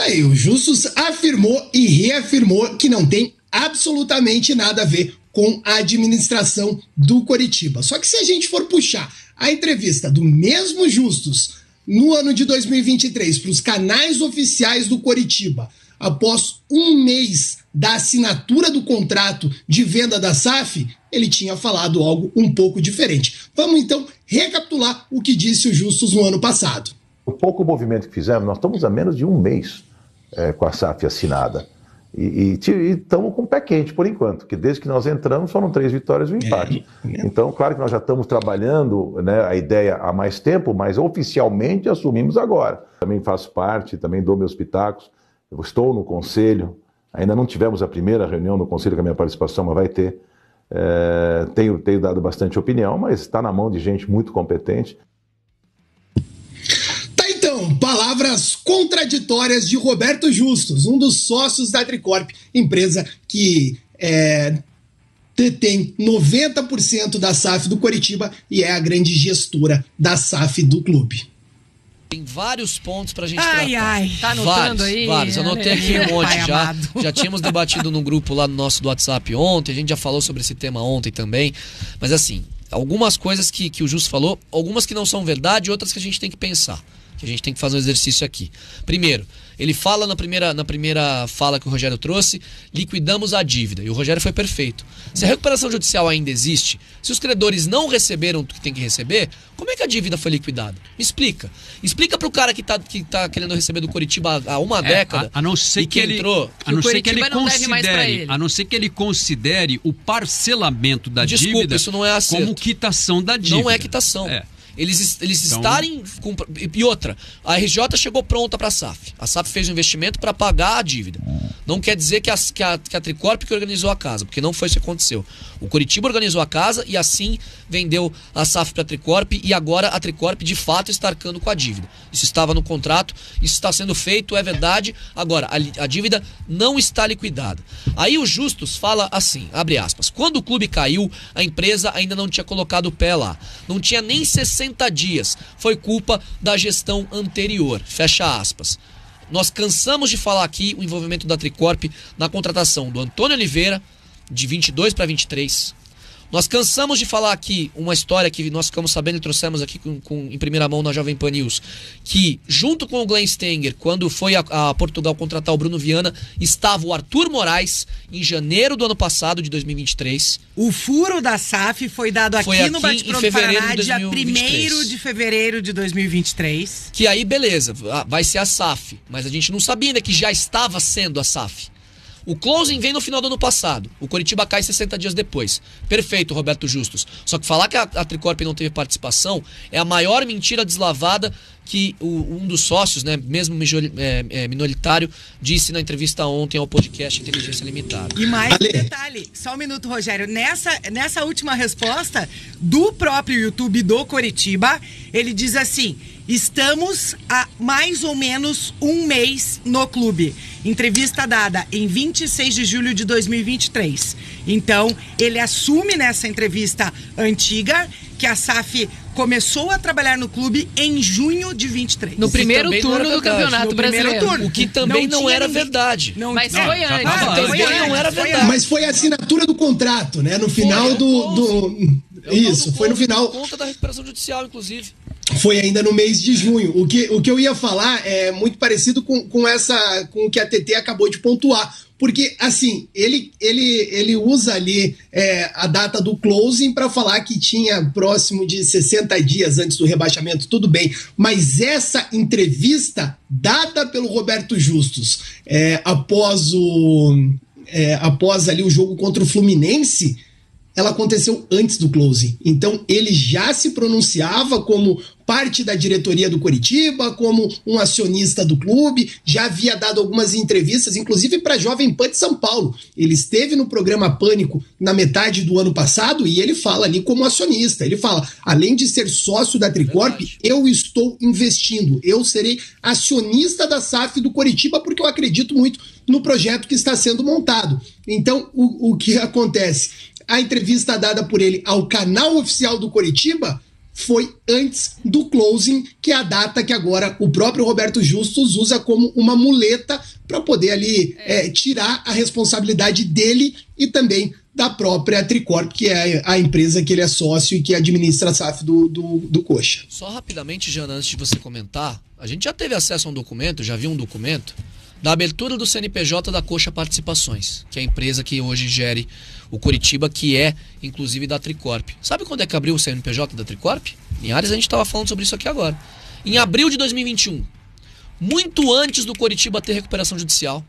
aí, o Justus afirmou e reafirmou que não tem absolutamente nada a ver com a administração do Coritiba. Só que se a gente for puxar a entrevista do mesmo Justus no ano de 2023 para os canais oficiais do Coritiba, após um mês da assinatura do contrato de venda da SAF, ele tinha falado algo um pouco diferente. Vamos então recapitular o que disse o Justus no ano passado. O pouco movimento que fizemos, nós estamos há menos de um mês com a SAF assinada. E estamos com o pé quente por enquanto, porque desde que nós entramos foram 3 vitórias e um empate. Então, claro que nós já estamos trabalhando, né, a ideia há mais tempo, mas oficialmente assumimos agora. Também faço parte, também dou meus pitacos, eu estou no conselho, ainda não tivemos a primeira reunião no conselho com a minha participação, mas vai ter. Tenho dado bastante opinião, mas está na mão de gente muito competente. Então, palavras contraditórias de Roberto Justus, um dos sócios da Tricorp, empresa que detém 90% da SAF do Coritiba e é a grande gestora da SAF do clube. Tem vários pontos pra gente tratar. Tá anotando aí? Vários. Anotei aqui um monte já. Já tínhamos debatido no grupo lá no nosso do WhatsApp ontem, a gente já falou sobre esse tema ontem também, mas assim, algumas coisas que o Justus falou, algumas que não são verdade, outras que a gente tem que pensar. Que a gente tem que fazer um exercício aqui. Primeiro, ele fala na primeira fala que o Rogério trouxe, liquidamos a dívida. E o Rogério foi perfeito. Se a recuperação judicial ainda existe, se os credores não receberam o que tem que receber, como é que a dívida foi liquidada? Me explica. Explica pro cara que tá querendo receber do Coritiba há uma década. A não ser que ele entrou. A não ser que ele considere, a não ser que ele considere o parcelamento da dívida, isso não é acerto, como quitação da dívida. Não é quitação. Eles então, estarem... E outra, a RJ chegou pronta para a SAF. A SAF fez um investimento para pagar a dívida. Não quer dizer que a Tricorp que organizou a casa, porque não foi isso que aconteceu. O Coritiba organizou a casa e assim vendeu a SAF para a Tricorp e agora a Tricorp de fato está arcando com a dívida. Isso estava no contrato, isso está sendo feito, é verdade. Agora, a dívida não está liquidada. Aí o Justus fala assim, abre aspas, quando o clube caiu, a empresa ainda não tinha colocado o pé lá. Não tinha nem 60 dias. Foi culpa da gestão anterior. Fecha aspas. Nós cansamos de falar aqui o envolvimento da Tricorp na contratação do Antônio Oliveira, de 22 para 23. Nós cansamos de falar aqui uma história que nós ficamos sabendo e trouxemos aqui em primeira mão na Jovem Pan News, que junto com o Glenn Stenger, quando foi a Portugal contratar o Bruno Viana, estava o Arthur Moraes em janeiro do ano passado, de 2023. O furo da SAF foi dado aqui no Bate-Pronto Paraná, dia 1º de fevereiro de 2023. Que aí, beleza, vai ser a SAF, mas a gente não sabia ainda que já estava sendo a SAF. O closing vem no final do ano passado. O Coritiba cai 60 dias depois. Perfeito, Roberto Justus. Só que falar que a Tricorp não teve participação é a maior mentira deslavada que um dos sócios, né, mesmo minoritário, disse na entrevista ontem ao podcast Inteligência Limitada. E mais um detalhe, só um minuto, Rogério. Nessa última resposta do próprio YouTube do Coritiba, ele diz assim: estamos há mais ou menos um mês no clube. Entrevista dada em 26 de julho de 2023. Então, ele assume nessa entrevista antiga que a SAF começou a trabalhar no clube em junho de 23. No primeiro turno do Campeonato Brasileiro. O que também não era verdade. Mas foi antes. Não era verdade. Mas foi a assinatura do contrato, né? No final Isso, foi no final. Por conta da recuperação judicial, inclusive. Foi ainda no mês de junho. O que eu ia falar é muito parecido com o que a TT acabou de pontuar. Porque, assim, ele usa ali a data do closing para falar que tinha próximo de 60 dias antes do rebaixamento, tudo bem. Mas essa entrevista dada pelo Roberto Justus após ali o jogo contra o Fluminense, ela aconteceu antes do closing. Então, ele já se pronunciava como parte da diretoria do Coritiba, como um acionista do clube, já havia dado algumas entrevistas, inclusive para a Jovem Pan de São Paulo. Ele esteve no programa Pânico na metade do ano passado e ele fala ali como acionista. Ele fala, além de ser sócio da Tricorp, eu estou investindo, eu serei acionista da SAF do Coritiba porque eu acredito muito no projeto que está sendo montado. Então, o que acontece? A entrevista dada por ele ao canal oficial do Coritiba foi antes do closing, que é a data que agora o próprio Roberto Justus usa como uma muleta para poder ali tirar a responsabilidade dele e também da própria Tricorp, que é a empresa que ele é sócio e que administra a SAF do Coxa. Só rapidamente, Jana, antes de você comentar, a gente já teve acesso a um documento, já viu um documento da abertura do CNPJ da Coxa Participações, que é a empresa que hoje gere o Coritiba, que é inclusive da Tricorp. Sabe quando é que abriu o CNPJ da Tricorp? Em Ares a gente estava falando sobre isso aqui agora. Em abril de 2021, muito antes do Coritiba ter recuperação judicial,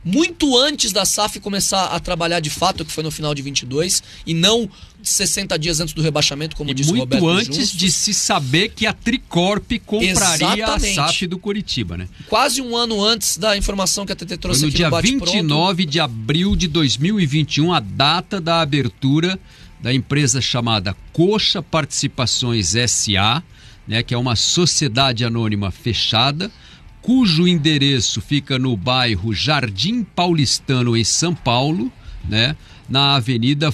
muito antes da SAF começar a trabalhar de fato, que foi no final de 22, e não 60 dias antes do rebaixamento, como disse o Roberto Justus. Muito antes de se saber que a Tricorp compraria a SAF do Coritiba, né? Quase um ano antes da informação que a TT trouxe aqui no Bate Pronto. No dia 29 de abril de 2021, a data da abertura da empresa chamada Coxa Participações S.A., né, que é uma sociedade anônima fechada, cujo endereço fica no bairro Jardim Paulistano, em São Paulo, né, na Avenida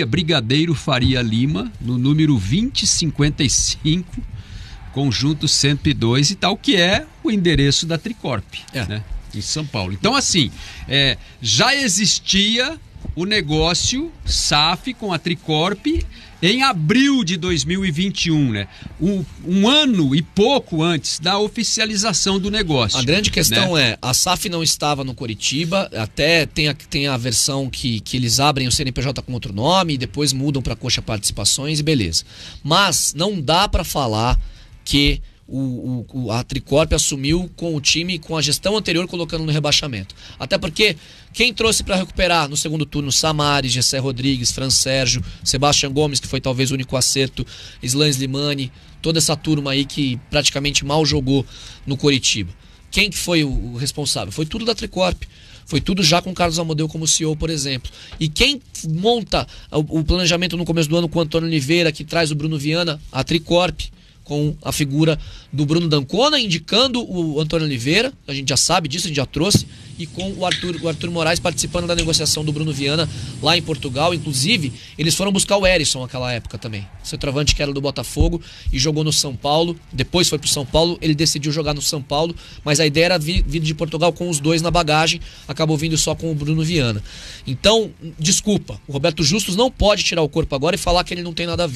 Brigadeiro Faria Lima, no número 2055, conjunto 102 e tal, que é o endereço da Tricorp, né, em São Paulo. Então, assim, já existia o negócio SAF com a Tricorp em abril de 2021, né? Um ano e pouco antes da oficialização do negócio. A grande questão é, a SAF não estava no Coritiba, até tem a versão que eles abrem o CNPJ com outro nome e depois mudam para Coxa Participações e beleza. Mas não dá para falar que a Tricorp assumiu com o time, com a gestão anterior, colocando no rebaixamento. Até porque quem trouxe para recuperar no segundo turno, Samaris, Gessé Rodrigues, Fran Sérgio, Sebastião Gomes, que foi talvez o único acerto, Islan Slimani, toda essa turma aí que praticamente mal jogou no Coritiba. Quem que foi o responsável? Foi tudo da Tricorp. Foi tudo já com o Carlos Amodeu como CEO, por exemplo. E quem monta o planejamento no começo do ano com o Antônio Oliveira, que traz o Bruno Viana, a Tricorp, com a figura do Bruno D'Ancona indicando o Antônio Oliveira, a gente já sabe disso, a gente já trouxe, e com o Arthur Moraes participando da negociação do Bruno Viana lá em Portugal. Inclusive, eles foram buscar o Erisson naquela época também, centroavante que era do Botafogo e jogou no São Paulo, depois foi pro São Paulo, ele decidiu jogar no São Paulo, mas a ideia era vir de Portugal com os dois na bagagem, acabou vindo só com o Bruno Viana. Então, desculpa, o Roberto Justus não pode tirar o corpo agora e falar que ele não tem nada a ver.